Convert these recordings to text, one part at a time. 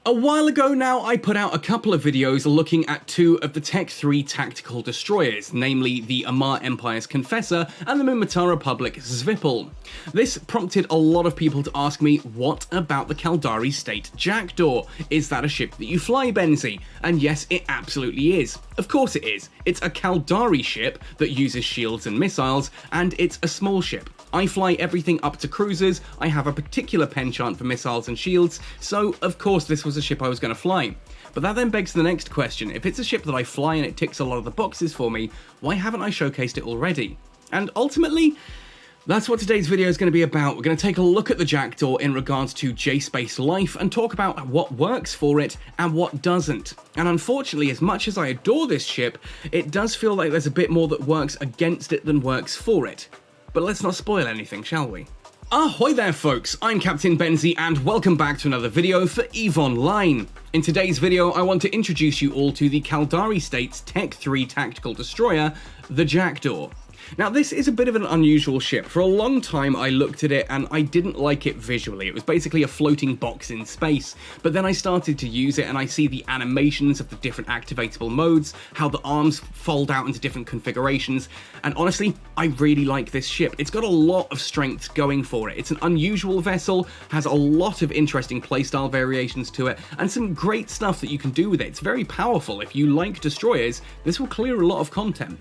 A while ago now, I put out a couple of videos looking at two of the Tech 3 tactical destroyers, namely the Amar Empire's Confessor and the Minmatar Republic Zvipple. This prompted a lot of people to ask me, what about the Caldari State Jackdaw? Is that a ship that you fly, Benzi? And yes, it absolutely is. Of course it is. It's a Caldari ship that uses shields and missiles, and it's a small ship. I fly everything up to cruisers, I have a particular penchant for missiles and shields, so of course this was a ship I was going to fly. But that then begs the next question: if it's a ship that I fly and it ticks a lot of the boxes for me, why haven't I showcased it already? And ultimately, that's what today's video is going to be about. We're going to take a look at the Jackdaw in regards to J-Space life and talk about what works for it and what doesn't. And unfortunately, as much as I adore this ship, it does feel like there's a bit more that works against it than works for it. But let's not spoil anything, shall we? Ahoy there folks, I'm Captain Benzi and welcome back to another video for EVE Online. In today's video I want to introduce you all to the Caldari State's Tech 3 tactical destroyer, the Jackdaw. Now this is a bit of an unusual ship. For a long time I looked at it and I didn't like it visually. It was basically a floating box in space. But then I started to use it and I see the animations of the different activatable modes, how the arms fold out into different configurations, and honestly, I really like this ship. It's got a lot of strength going for it. It's an unusual vessel, has a lot of interesting playstyle variations to it, and some great stuff that you can do with it. It's very powerful. If you like destroyers, this will clear a lot of content.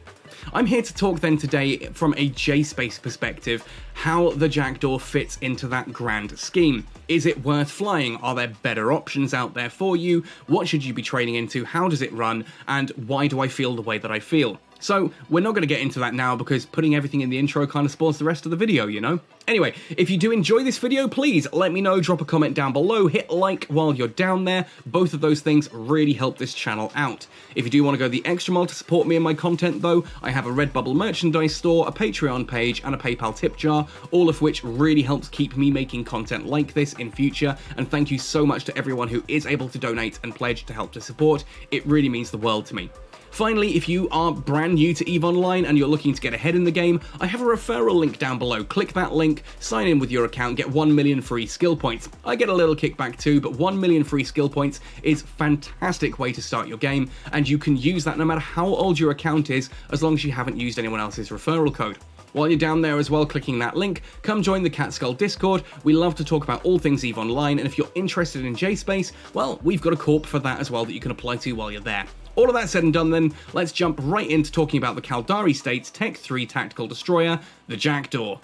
I'm here to talk then today from a J-Space perspective, how the Jackdaw fits into that grand scheme. Is it worth flying? Are there better options out there for you? What should you be training into? How does it run? And why do I feel the way that I feel? So, we're not going to get into that now because putting everything in the intro kind of spoils the rest of the video, you know? Anyway, if you do enjoy this video, please let me know, drop a comment down below, hit like while you're down there. Both of those things really help this channel out. If you do want to go the extra mile to support me and my content though, I have a Redbubble merchandise store, a Patreon page, and a PayPal tip jar, all of which really helps keep me making content like this in future, and thank you so much to everyone who is able to donate and pledge to help to support. It really means the world to me. Finally, if you are brand new to EVE Online and you're looking to get ahead in the game, I have a referral link down below. Click that link, sign in with your account, get 1 million free skill points. I get a little kickback too, but 1 million free skill points is a fantastic way to start your game, and you can use that no matter how old your account is, as long as you haven't used anyone else's referral code. While you're down there as well, clicking that link, come join the Cat Skull Discord. We love to talk about all things EVE Online, and if you're interested in J-Space, well, we've got a corp for that as well that you can apply to while you're there. All of that said and done then, let's jump right into talking about the Caldari State's Tech 3 tactical destroyer, the Jackdaw.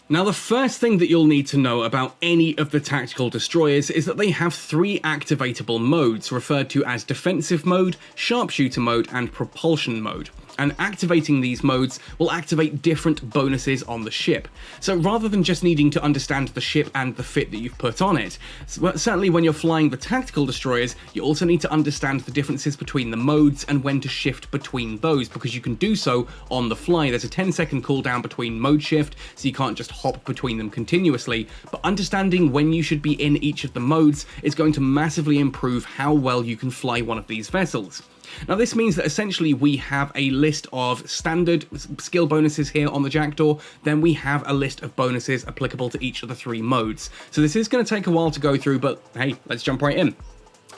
Now the first thing that you'll need to know about any of the tactical destroyers is that they have 3 activatable modes, referred to as defensive mode, sharpshooter mode, and propulsion mode. And activating these modes will activate different bonuses on the ship. So rather than just needing to understand the ship and the fit that you've put on it, certainly when you're flying the tactical destroyers, you also need to understand the differences between the modes and when to shift between those, because you can do so on the fly. There's a 10-second cooldown between mode shift, so you can't just hop between them continuously, but understanding when you should be in each of the modes is going to massively improve how well you can fly one of these vessels. Now this means that essentially we have a list of standard skill bonuses here on the Jackdaw, then we have a list of bonuses applicable to each of the 3 modes. So this is going to take a while to go through, but hey, let's jump right in.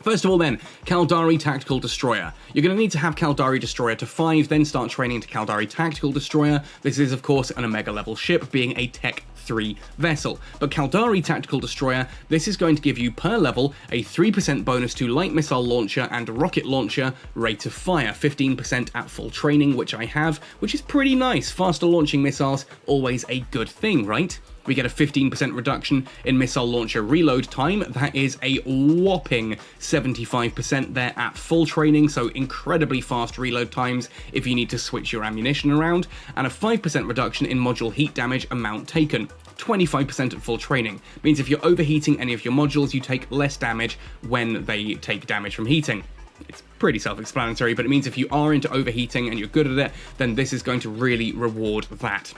First of all then, Caldari Tactical Destroyer. You're going to need to have Caldari Destroyer to 5, then start training to Caldari Tactical Destroyer. This is of course an Omega level ship, being a Tech 3 vessel. But Caldari Tactical Destroyer, this is going to give you per level a 3% bonus to light missile launcher and rocket launcher rate of fire, 15% at full training, which I have, which is pretty nice. Faster launching missiles, always a good thing, right? We get a 15% reduction in missile launcher reload time. That is a whopping 75% there at full training, so incredibly fast reload times if you need to switch your ammunition around, and a 5% reduction in module heat damage amount taken. 25% at full training. Means if you're overheating any of your modules, you take less damage when they take damage from heating. It's pretty self-explanatory, but it means if you are into overheating and you're good at it, then this is going to really reward that.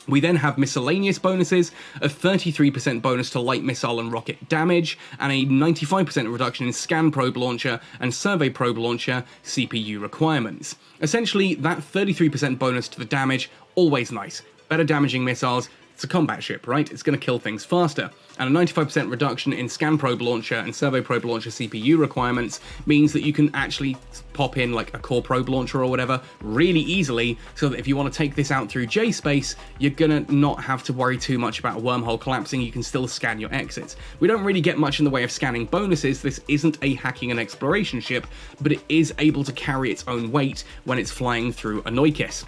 We then have miscellaneous bonuses, a 33% bonus to light missile and rocket damage, and a 95% reduction in scan probe launcher and survey probe launcher CPU requirements. Essentially, that 33% bonus to the damage, always nice. Better damaging missiles, it's a combat ship, right? It's going to kill things faster. And a 95% reduction in scan probe launcher and servo probe launcher CPU requirements means that you can actually pop in like a core probe launcher or whatever really easily, so that if you want to take this out through J-space, you're gonna not have to worry too much about a wormhole collapsing. You can still scan your exits. We don't really get much in the way of scanning bonuses. This isn't a hacking and exploration ship, but it is able to carry its own weight when it's flying through a Neukis.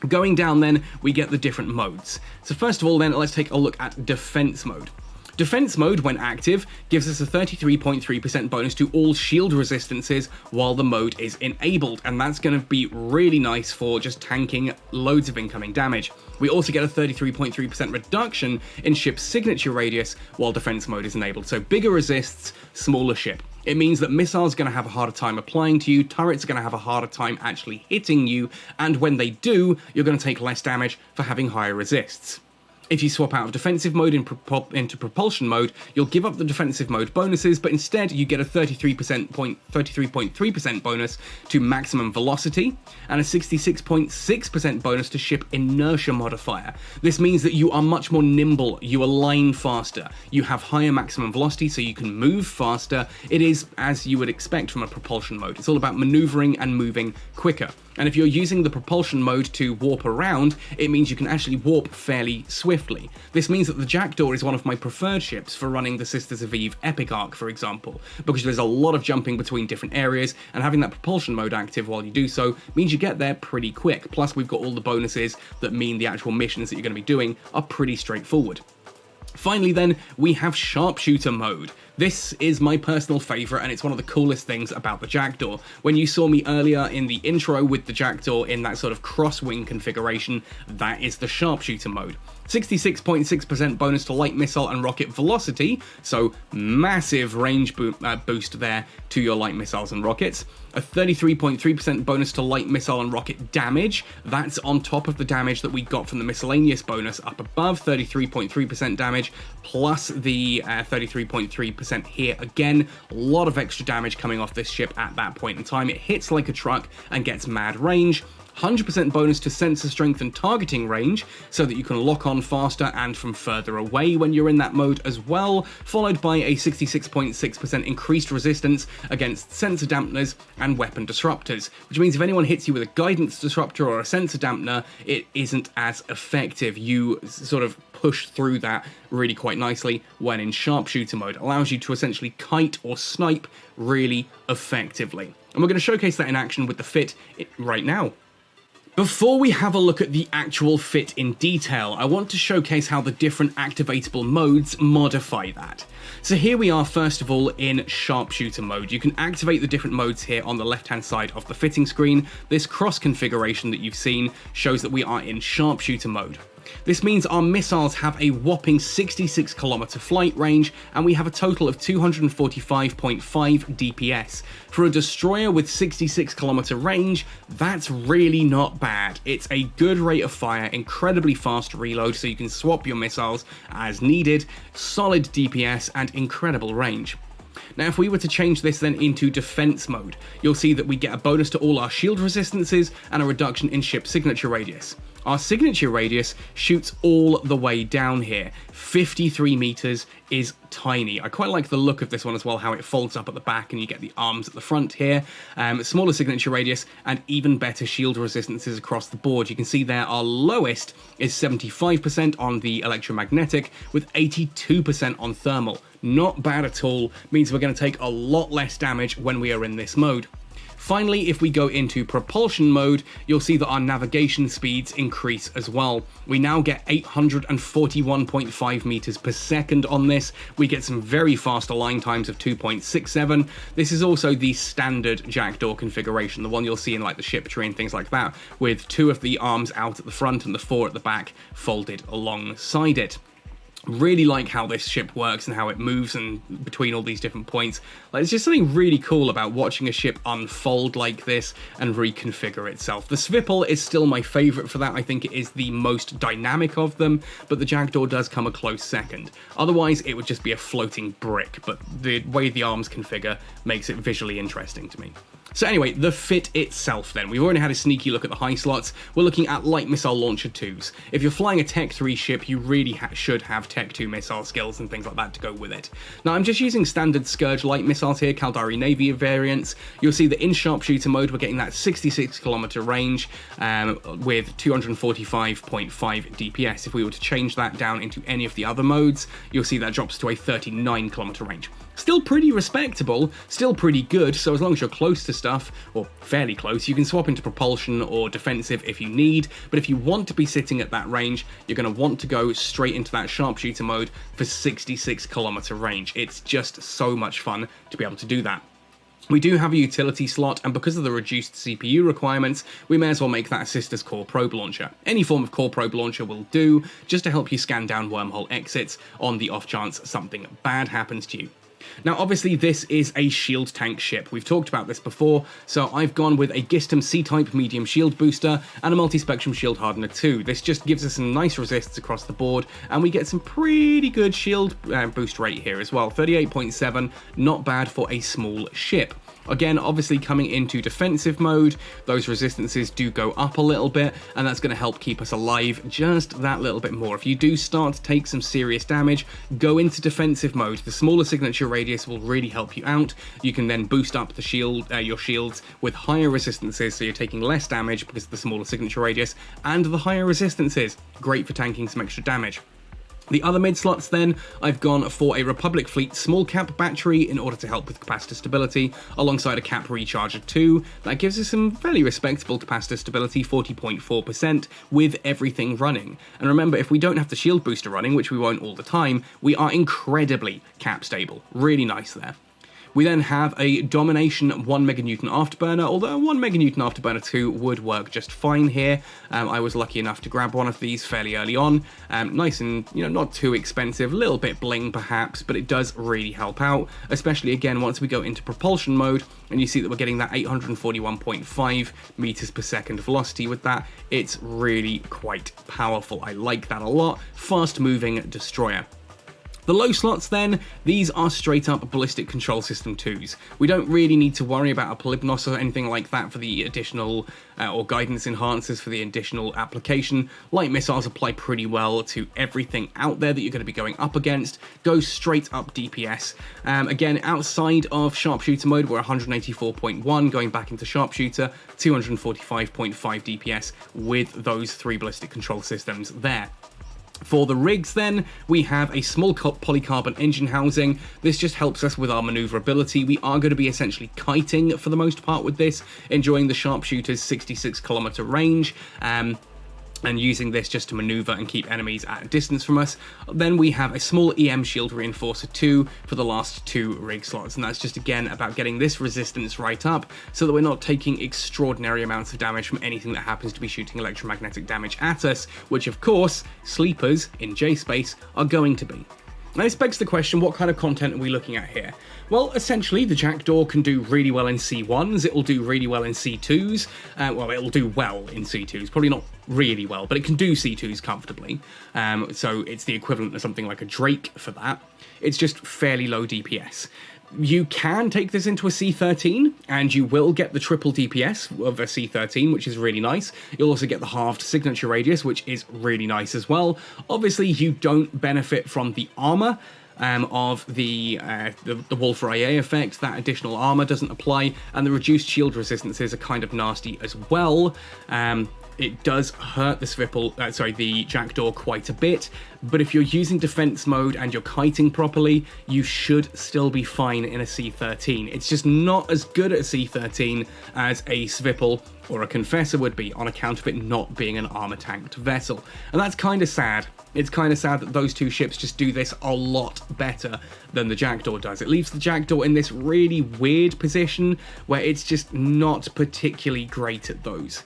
Going down then, we get the different modes. So first of all then, let's take a look at defense mode. Defense mode, when active, gives us a 33.3% bonus to all shield resistances while the mode is enabled, and that's going to be really nice for just tanking loads of incoming damage. We also get a 33.3% reduction in ship's signature radius while defense mode is enabled, so bigger resists, smaller ship. It means that missiles are going to have a harder time applying to you, turrets are going to have a harder time actually hitting you, and when they do, you're going to take less damage for having higher resists. If you swap out of defensive mode into propulsion mode, you'll give up the defensive mode bonuses, but instead you get a 33.3% bonus to maximum velocity and a 66.6% bonus to ship inertia modifier. This means that you are much more nimble, you align faster, you have higher maximum velocity so you can move faster. It is as you would expect from a propulsion mode. It's all about maneuvering and moving quicker. And if you're using the propulsion mode to warp around, it means you can actually warp fairly swiftly. This means that the Jackdaw is one of my preferred ships for running the Sisters of Eve Epic Arc, for example, because there's a lot of jumping between different areas, and having that propulsion mode active while you do so means you get there pretty quick. Plus, we've got all the bonuses that mean the actual missions that you're going to be doing are pretty straightforward. Finally then, we have Sharpshooter mode. This is my personal favourite, and it's one of the coolest things about the Jackdaw. When you saw me earlier in the intro with the Jackdaw in that sort of crosswing configuration, that is the Sharpshooter mode. 66.6% bonus to light missile and rocket velocity, so massive range boost there to your light missiles and rockets. A 33.3% bonus to light missile and rocket damage. That's on top of the damage that we got from the miscellaneous bonus up above, 33.3% damage, plus the 33.3% here. Again, a lot of extra damage coming off this ship at that point in time. It hits like a truck and gets mad range. 100% bonus to sensor strength and targeting range, so that you can lock on faster and from further away when you're in that mode as well, followed by a 66.6% increased resistance against sensor dampeners and weapon disruptors, which means if anyone hits you with a guidance disruptor or a sensor dampener, it isn't as effective. You sort of push through that really quite nicely when in Sharpshooter mode. It allows you to essentially kite or snipe really effectively. And we're going to showcase that in action with the fit right now. Before we have a look at the actual fit in detail, I want to showcase how the different activatable modes modify that. So here we are first of all in Sharpshooter mode. You can activate the different modes here on the left hand side of the fitting screen. This cross configuration that you've seen shows that we are in Sharpshooter mode. This means our missiles have a whopping 66 kilometer flight range, and we have a total of 245.5 DPS. For a destroyer with 66 kilometer range, that's really not bad. It's a good rate of fire, incredibly fast reload so you can swap your missiles as needed, solid DPS, and incredible range. Now, if we were to change this then into defense mode, you'll see that we get a bonus to all our shield resistances and a reduction in ship signature radius. Our signature radius shoots all the way down here. 53 meters is tiny. I quite like the look of this one as well, how it folds up at the back and you get the arms at the front here. Smaller signature radius and even better shield resistances across the board. You can see there our lowest is 75% on the electromagnetic with 82% on thermal. Not bad at all, means we're going to take a lot less damage when we are in this mode. Finally, if we go into propulsion mode, you'll see that our navigation speeds increase as well. We now get 841.5 meters per second on this. We get some very fast align times of 2.67. This is also the standard Jackdaw configuration, the one you'll see in like the ship tree and things like that, with 2 of the arms out at the front and the 4 at the back folded alongside it. Really like how this ship works and how it moves and between all these different points. Like, there's just something really cool about watching a ship unfold like this and reconfigure itself. The Svipul is still my favourite for that. I think it is the most dynamic of them, but the Jackdaw does come a close second. Otherwise, it would just be a floating brick, but the way the arms configure makes it visually interesting to me. So anyway, the fit itself then. We've already had a sneaky look at the high slots. We're looking at light missile launcher 2s. If you're flying a Tech 3 ship, you really should have Tech 2 missile skills and things like that to go with it. Now I'm just using standard Scourge light missiles here, Caldari Navy variants. You'll see that in sharpshooter mode we're getting that 66 kilometer range with 245.5 DPS. If we were to change that down into any of the other modes, you'll see that drops to a 39 kilometer range. Still pretty respectable, still pretty good, so as long as you're close to stuff, or fairly close, you can swap into propulsion or defensive if you need, but if you want to be sitting at that range, you're going to want to go straight into that sharpshooter mode for 66 kilometer range. It's just so much fun to be able to do that. We do have a utility slot, and because of the reduced CPU requirements, we may as well make that a sister's core probe launcher. Any form of core probe launcher will do, just to help you scan down wormhole exits on the off chance something bad happens to you. Now obviously this is a shield tank ship, we've talked about this before, so I've gone with a Gistum C-type medium shield booster and a Multispectrum shield Hardener 2. This just gives us some nice resists across the board, and we get some pretty good shield boost rate here as well, 38.7, not bad for a small ship. Again, obviously coming into defensive mode, those resistances do go up a little bit, and that's going to help keep us alive just that little bit more. If you do start to take some serious damage, go into defensive mode. The smaller signature radius will really help you out. You can then boost up the your shields with higher resistances, so you're taking less damage because of the smaller signature radius, and the higher resistances. Great for tanking some extra damage. The other mid slots then, I've gone for a Republic Fleet small cap battery in order to help with capacitor stability, alongside a cap recharger 2. That gives us some fairly respectable capacitor stability, 40.4%, with everything running. And remember, if we don't have the shield booster running, which we won't all the time, we are incredibly cap stable. Really nice there. We then have a Domination 1 meganewton Afterburner, although 1 meganewton Afterburner 2 would work just fine here. I was lucky enough to grab one of these fairly early on. Nice and, not too expensive, a little bit bling perhaps, but it does really help out, especially again once we go into propulsion mode and you see that we're getting that 841.5 meters per second velocity with that. It's really quite powerful. I like that a lot. Fast moving destroyer. The low slots then, these are straight up Ballistic Control System 2s. We don't really need to worry about a Polybnos or anything like that for the additional, or guidance enhancers for the additional application. Light missiles apply pretty well to everything out there that you're going to be going up against. Go straight up DPS. Again, outside of sharpshooter mode, we're 184.1, going back into sharpshooter, 245.5 DPS with those 3 Ballistic Control Systems there. For the rigs then, we have a small polycarbon engine housing. This just helps us with our maneuverability. We are going to be essentially kiting for the most part with this, enjoying the sharpshooter's 66 kilometer range. And using this just to maneuver and keep enemies at a distance from us. Then we have a small EM shield reinforcer 2 for the last 2 rig slots, and that's just again about getting this resistance right up so that we're not taking extraordinary amounts of damage from anything that happens to be shooting electromagnetic damage at us, which of course sleepers in J-space are going to be. Now this begs the question, what kind of content are we looking at here? Well, essentially, the Jackdaw can do really well in C1s, it'll do really well in C2s, well, it'll do well in C2s, probably not really well, but it can do C2s comfortably, so it's the equivalent of something like a Drake for that. It's just fairly low DPS. You can take this into a C13, and you will get the triple DPS of a C13, which is really nice. You'll also get the halved signature radius, which is really nice as well. Obviously, you don't benefit from the armor of the Wolfer IA effect. That additional armor doesn't apply, and the reduced shield resistances are kind of nasty as well. It does hurt the Jackdaw quite a bit, but if you're using defense mode and you're kiting properly, you should still be fine in a C13. It's just not as good at a C13 as a Svipple or a Confessor would be, on account of it not being an armor-tanked vessel. And that's kind of sad. It's kind of sad that those two ships just do this a lot better than the Jackdaw does. It leaves the Jackdaw in this really weird position where it's just not particularly great at those.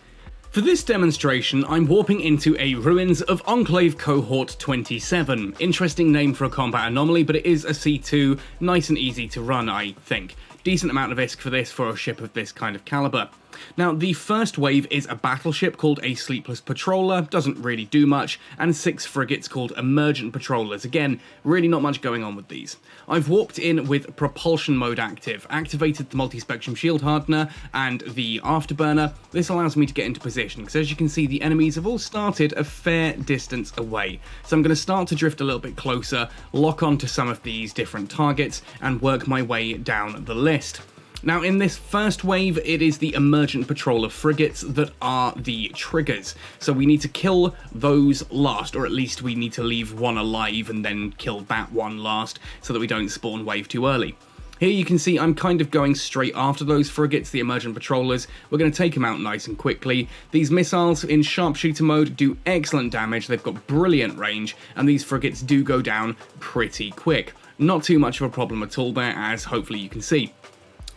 For this demonstration, I'm warping into a Ruins of Enclave Cohort 27. Interesting name for a combat anomaly, but it is a C2, nice and easy to run, I think. Decent amount of ISK for this for a ship of this kind of caliber. Now, the first wave is a battleship called a Sleepless Patroller, doesn't really do much, and 6 frigates called Emergent Patrollers. Again, really not much going on with these. I've walked in with propulsion mode active, activated the Multispectrum shield hardener and the Afterburner. This allows me to get into position, because as you can see, the enemies have all started a fair distance away. So I'm going to start to drift a little bit closer, lock onto some of these different targets, and work my way down the list. Now, in this first wave, it is the Emergent Patroller frigates that are the triggers. So we need to kill those last, or at least we need to leave one alive and then kill that one last, so that we don't spawn wave too early. Here you can see I'm kind of going straight after those frigates, the Emergent Patrollers. We're going to take them out nice and quickly. These missiles in sharpshooter mode do excellent damage, they've got brilliant range, and these frigates do go down pretty quick. Not too much of a problem at all there, as hopefully you can see.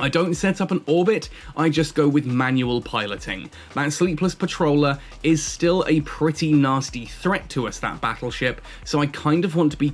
I don't set up an orbit, I just go with manual piloting. That Sleepless Patroller is still a pretty nasty threat to us, that battleship, so I kind of want to be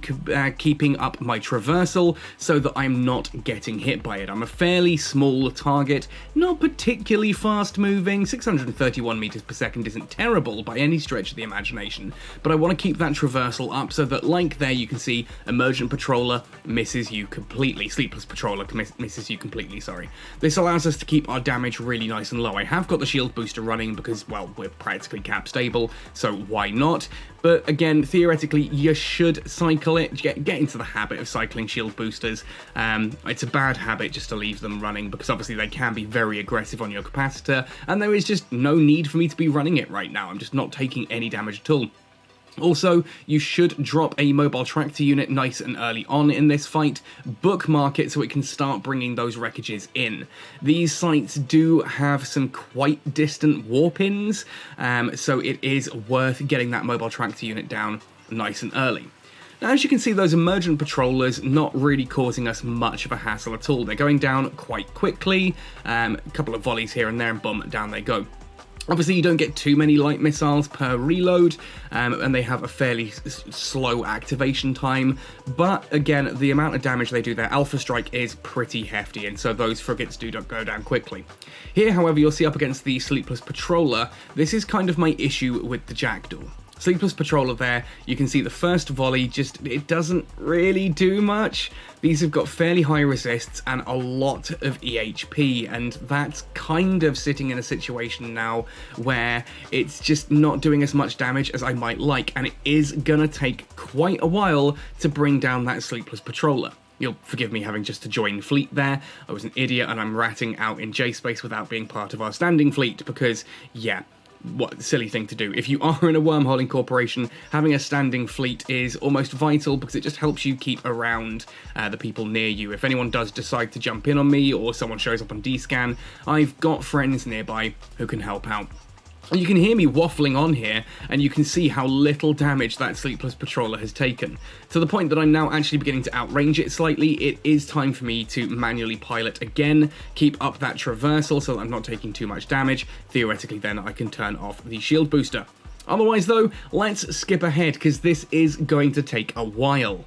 keeping up my traversal so that I'm not getting hit by it. I'm a fairly small target, not particularly fast moving. 631 meters per second isn't terrible by any stretch of the imagination, but I want to keep that traversal up so that, like there you can see, Emergent Patroller misses you completely. Sleepless Patroller misses you completely, sorry. This allows us to keep our damage really nice and low. I have got the shield booster running because, well, we're practically cap stable, so why not? But again, theoretically, you should cycle it, get into the habit of cycling shield boosters. It's a bad habit just to leave them running, because obviously they can be very aggressive on your capacitor, and there is just no need for me to be running it right now. I'm just not taking any damage at all. Also, you should drop a mobile tractor unit nice and early on in this fight, bookmark it so it can start bringing those wreckages in. These sites do have some quite distant warp-ins, so it is worth getting that mobile tractor unit down nice and early. Now, as you can see, those Emergent Patrollers not really causing us much of a hassle at all. They're going down quite quickly, a couple of volleys here and there, and boom, down they go. Obviously, you don't get too many light missiles per reload, and they have a fairly slow activation time, but again, the amount of damage they do there, Alpha Strike is pretty hefty, and so those frigates do go down quickly. Here, however, you'll see up against the Sleepless Patroller, this is kind of my issue with the Jackdaw. Sleepless Patroller there, you can see the first volley, it doesn't really do much. These have got fairly high resists and a lot of EHP, and that's kind of sitting in a situation now where it's just not doing as much damage as I might like, and it is gonna take quite a while to bring down that Sleepless Patroller. You'll forgive me having just to join fleet there. I was an idiot and I'm ratting out in J-Space without being part of our standing fleet because, yeah, what a silly thing to do. If you are in a wormhole incorporation, having a standing fleet is almost vital because it just helps you keep around the people near you. If anyone does decide to jump in on me or someone shows up on D-scan, I've got friends nearby who can help out. You can hear me waffling on here, and you can see how little damage that Sleepless Patroller has taken. To the point that I'm now actually beginning to outrange it slightly, it is time for me to manually pilot again, keep up that traversal so that I'm not taking too much damage. Theoretically then I can turn off the shield booster. Otherwise though, let's skip ahead because this is going to take a while.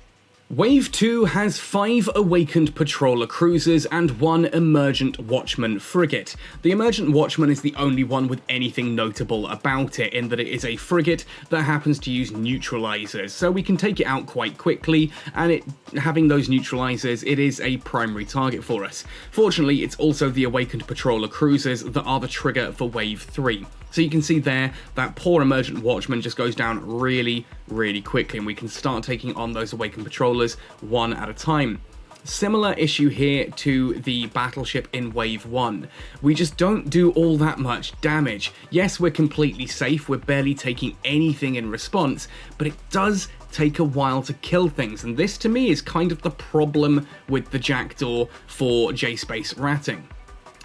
Wave 2 has 5 Awakened Patroller Cruisers and 1 Emergent Watchman frigate. The Emergent Watchman is the only one with anything notable about it, in that it is a frigate that happens to use neutralizers, so we can take it out quite quickly, and having those neutralizers, it is a primary target for us. Fortunately, it's also the Awakened Patroller Cruisers that are the trigger for Wave 3. So you can see there, that poor Emergent Watchman just goes down really, really quickly, and we can start taking on those Awakened Patrollers one at a time. Similar issue here to the battleship in Wave 1. We just don't do all that much damage. Yes, we're completely safe, we're barely taking anything in response, but it does take a while to kill things, and this to me is kind of the problem with the Jackdaw for J-Space ratting.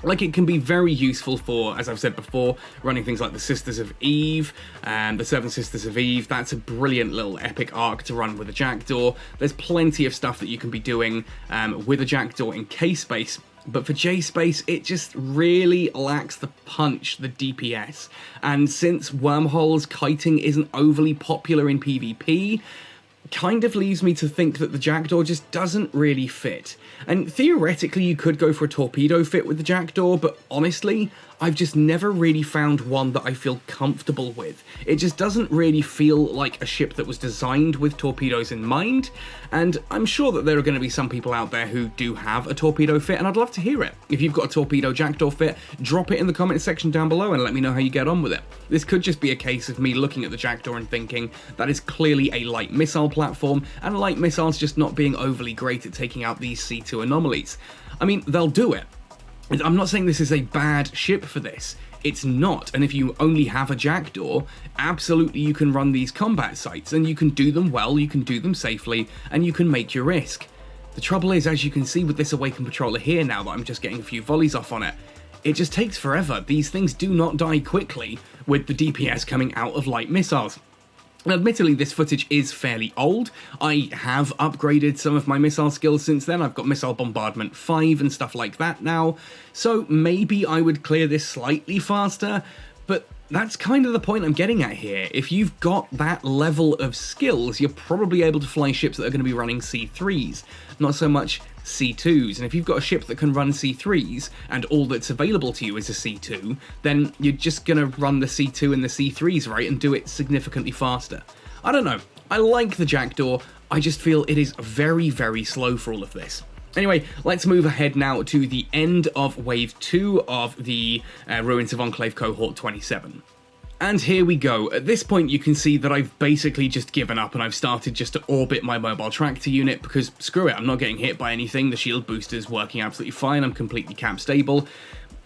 Like, it can be very useful for, as I've said before, running things like the Sisters of Eve and the Seven Sisters of Eve. That's a brilliant little epic arc to run with a Jackdaw. There's plenty of stuff that you can be doing with a Jackdaw in K-Space, but for J-Space, it just really lacks the punch, the DPS. And since wormholes kiting isn't overly popular in PvP, kind of leaves me to think that the Jackdaw just doesn't really fit. And theoretically you could go for a torpedo fit with the Jackdaw, but honestly, I've just never really found one that I feel comfortable with. It just doesn't really feel like a ship that was designed with torpedoes in mind, and I'm sure that there are going to be some people out there who do have a torpedo fit, and I'd love to hear it. If you've got a torpedo Jackdaw fit, drop it in the comment section down below and let me know how you get on with it. This could just be a case of me looking at the Jackdaw and thinking that is clearly a light missile platform, and light missiles just not being overly great at taking out these C2 anomalies. I mean, they'll do it. I'm not saying this is a bad ship for this. It's not, and if you only have a Jackdaw, absolutely you can run these combat sites, and you can do them well, you can do them safely, and you can make your risk. The trouble is, as you can see with this Awakened Patroller here now that I'm just getting a few volleys off on it, it just takes forever. These things do not die quickly with the DPS coming out of light missiles. Now, admittedly, this footage is fairly old. I have upgraded some of my missile skills since then. I've got Missile Bombardment 5 and stuff like that now, so maybe I would clear this slightly faster, but that's kind of the point I'm getting at here. If you've got that level of skills, you're probably able to fly ships that are going to be running C3s, not so much C2s, and if you've got a ship that can run C3s, and all that's available to you is a C2, then you're just going to run the C2 and the C3s, right, and do it significantly faster. I don't know. I like the Jackdaw, I just feel it is very, very slow for all of this. Anyway, let's move ahead now to the end of Wave 2 of the Ruins of Enclave Cohort 27. And here we go. At this point you can see that I've basically just given up and I've started just to orbit my mobile tractor unit because screw it, I'm not getting hit by anything, the shield booster's working absolutely fine, I'm completely cap stable.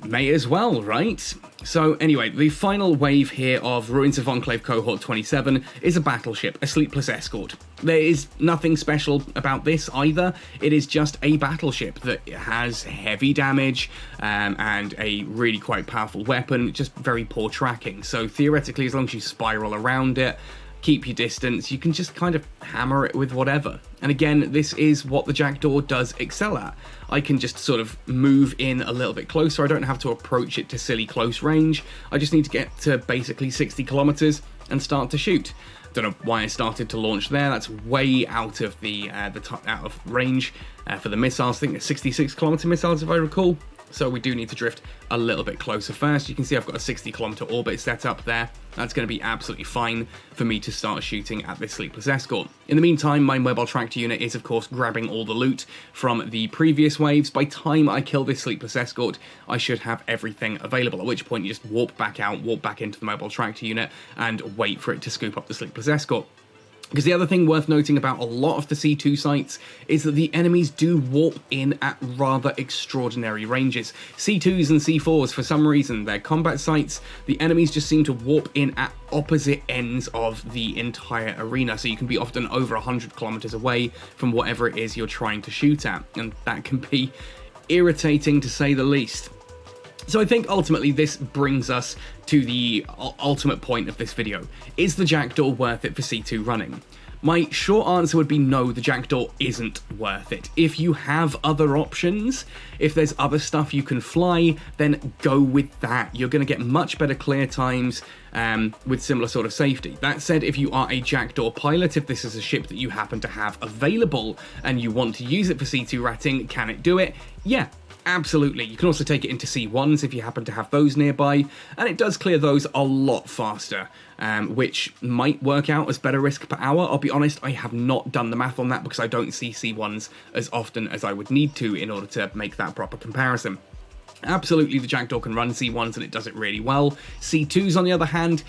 May as well, right? So anyway, the final wave here of Ruins of Enclave Cohort 27 is a battleship, a sleepless escort. There is nothing special about this either, it is just a battleship that has heavy damage and a really quite powerful weapon, just very poor tracking. So theoretically, as long as you spiral around it, keep your distance, you can just kind of hammer it with whatever. And again, this is what the Jackdaw does excel at. I can just sort of move in a little bit closer, I don't have to approach it to silly close range, I just need to get to basically 60 kilometers and start to shoot. Don't know why I started to launch there, that's way out of the out of range for the missiles. I think they're 66 kilometer missiles if I recall. So we do need to drift a little bit closer first. You can see I've got a 60 kilometer orbit set up there. That's going to be absolutely fine for me to start shooting at this sleepless escort. In the meantime, my mobile tractor unit is of course grabbing all the loot from the previous waves. By time I kill this sleepless escort, I should have everything available, at which point you just warp back out, warp back into the mobile tractor unit, and wait for it to scoop up the sleepless escort. Because the other thing worth noting about a lot of the C2 sites is that the enemies do warp in at rather extraordinary ranges. C2s and C4s, for some reason, they're combat sites, the enemies just seem to warp in at opposite ends of the entire arena, so you can be often over 100 kilometers away from whatever it is you're trying to shoot at, and that can be irritating to say the least. So I think ultimately this brings us to the ultimate point of this video. Is the Jackdaw worth it for C2 running? My short answer would be no, the Jackdaw isn't worth it. If you have other options, if there's other stuff you can fly, then go with that. You're going to get much better clear times with similar sort of safety. That said, if you are a Jackdaw pilot, if this is a ship that you happen to have available and you want to use it for C2 ratting, can it do it? Yeah. Absolutely. You can also take it into C1s if you happen to have those nearby, and it does clear those a lot faster, which might work out as better risk per hour. I'll be honest, I have not done the math on that because I don't see C1s as often as I would need to in order to make that proper comparison. Absolutely, the Jackdaw can run C1s and it does it really well. C2s, on the other hand,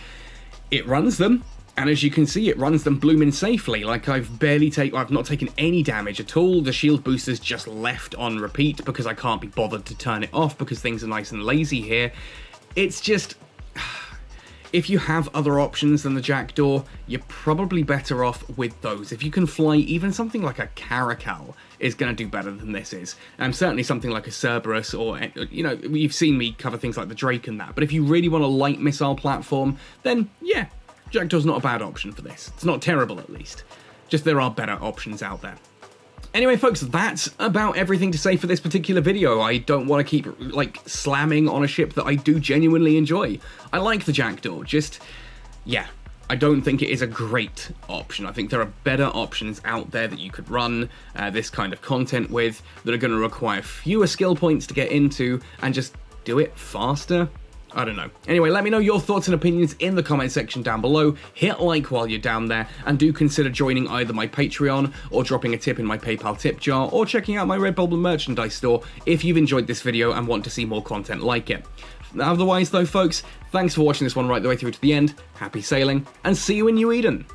it runs them. And as you can see, it runs them blooming safely. Like I've not taken any damage at all. The shield booster's just left on repeat because I can't be bothered to turn it off because things are nice and lazy here. It's just, if you have other options than the Jackdaw, you're probably better off with those. If you can fly, even something like a Caracal is going to do better than this is. Certainly something like a Cerberus or, you know, you've seen me cover things like the Drake and that. But if you really want a light missile platform, then yeah, Jackdaw's not a bad option for this. It's not terrible, at least. Just there are better options out there. Anyway, folks, that's about everything to say for this particular video. I don't want to keep, like, slamming on a ship that I do genuinely enjoy. I like the Jackdaw, just, yeah. I don't think it is a great option. I think there are better options out there that you could run this kind of content with that are going to require fewer skill points to get into and just do it faster. I don't know. Anyway, let me know your thoughts and opinions in the comment section down below. Hit like while you're down there, and do consider joining either my Patreon, or dropping a tip in my PayPal tip jar, or checking out my Redbubble merchandise store if you've enjoyed this video and want to see more content like it. Otherwise though, folks, thanks for watching this one right the way through to the end, happy sailing, and see you in New Eden!